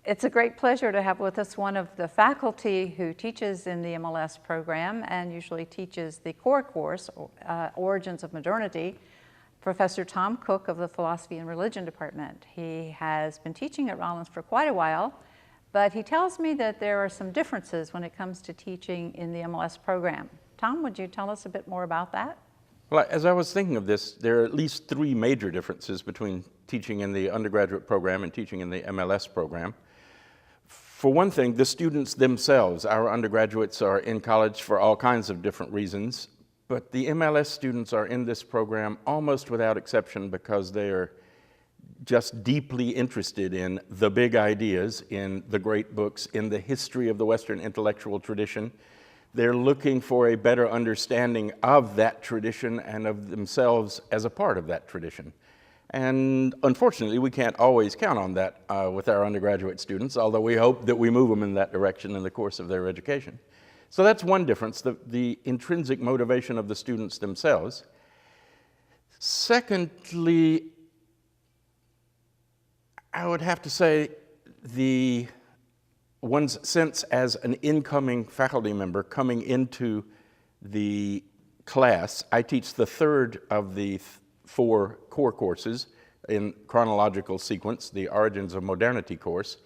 It's a great pleasure to have with us one of the faculty who teaches in the MLS program and usually teaches the core course, Origins of Modernity, Professor Tom Cook of the Philosophy and Religion Department. He has been teaching at Rollins for quite a while, but he tells me that there are some differences when it comes to teaching in the MLS program. Tom, would you tell us a bit more about that? Well, as I was thinking of this, there are at least three major differences between teaching in the undergraduate program and teaching in the MLS program. For one thing, the students themselves, our undergraduates are in college for all kinds of different reasons, but the MLS students are in this program almost without exception because they are just deeply interested in the big ideas, in the great books, in the history of the Western intellectual tradition. They're looking for a better understanding of that tradition and of themselves as a part of that tradition. And unfortunately, we can't always count on that with our undergraduate students, although we hope that we move them in that direction in the course of their education. So that's one difference, the intrinsic motivation of the students themselves. Secondly, I would have to say one's sense as an incoming faculty member coming into the class. I teach the third of the four core courses in chronological sequence, the Origins of Modernity course.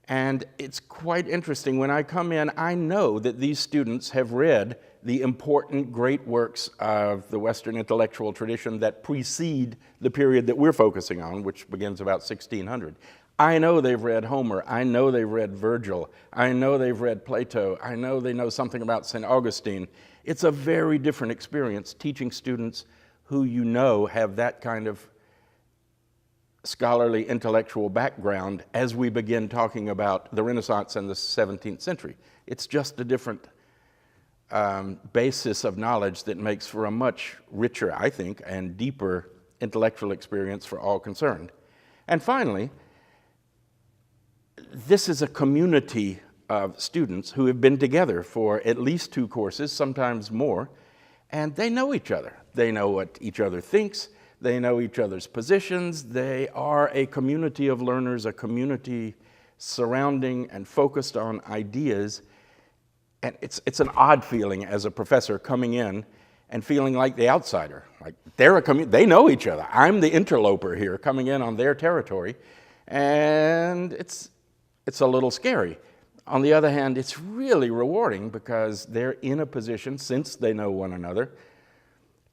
And it's quite interesting. When I come in, I know that these students have read the important great works of the Western intellectual tradition that precede the period that we're focusing on, which begins about 1600. I know they've read Homer. I know they've read Virgil. I know they've read Plato. I know they know something about St. Augustine. It's a very different experience teaching students who you know have that kind of scholarly intellectual background as we begin talking about the Renaissance and the 17th century. It's just a different basis of knowledge that makes for a much richer, I think, and deeper intellectual experience for all concerned. And finally, this is a community of students who have been together for at least two courses, sometimes more, and they know each other. They know what each other thinks. They know each other's positions. They are a community of learners, a community surrounding and focused on ideas. And it's an odd feeling as a professor coming in and feeling like the outsider. Like they're a community, they know each other. I'm the interloper here coming in on their territory. And it's a little scary. On the other hand, it's really rewarding because they're in a position, since they know one another,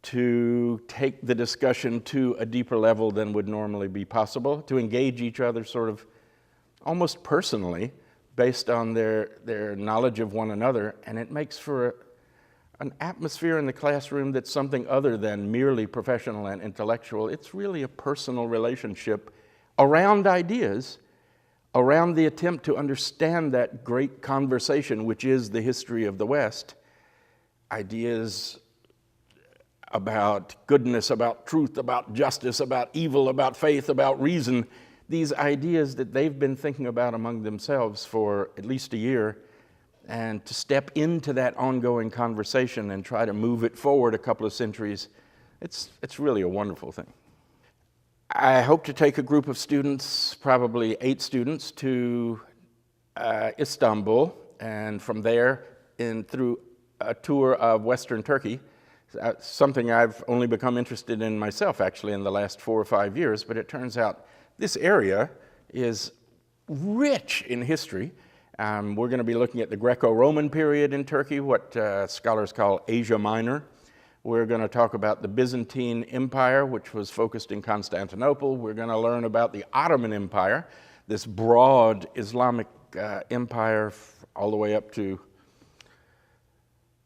to take the discussion to a deeper level than would normally be possible, to engage each other sort of almost personally based on their knowledge of one another, and it makes for an atmosphere in the classroom that's something other than merely professional and intellectual. It's really a personal relationship around ideas, around the attempt to understand that great conversation, which is the history of the West. Ideas about goodness, about truth, about justice, about evil, about faith, about reason. These ideas that they've been thinking about among themselves for at least a year, and to step into that ongoing conversation and try to move it forward a couple of centuries, it's really a wonderful thing. I hope to take a group of students, probably 8 students, to Istanbul, and from there through a tour of Western Turkey, something I've only become interested in myself actually in the last 4 or 5 years, but it turns out this area is rich in history. We're going to be looking at the Greco-Roman period in Turkey, what scholars call Asia Minor. We're going to talk about the Byzantine Empire, which was focused in Constantinople. We're going to learn about the Ottoman Empire, this broad Islamic empire all the way up to,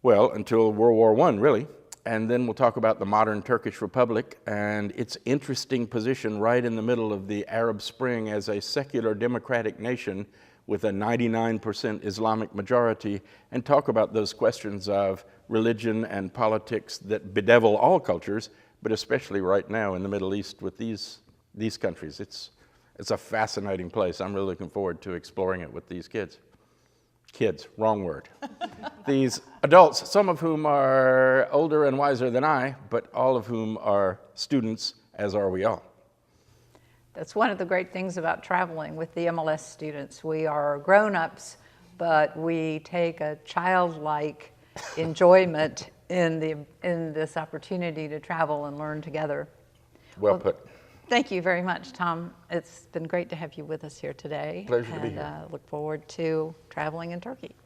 well, until World War I, really. And then we'll talk about the modern Turkish Republic and its interesting position right in the middle of the Arab Spring as a secular democratic nation with a 99% Islamic majority, and talk about those questions of religion and politics that bedevil all cultures, but especially right now in the Middle East with these countries. It's a fascinating place. I'm really looking forward to exploring it with these kids. Kids, wrong word. These adults, some of whom are older and wiser than I, but all of whom are students, as are we all. That's one of the great things about traveling with the MLS students. We are grown-ups, but we take a childlike enjoyment in this opportunity to travel and learn together. Well put. Thank you very much, Tom. It's been great to have you with us here today. Pleasure to be here. And look forward to traveling in Turkey.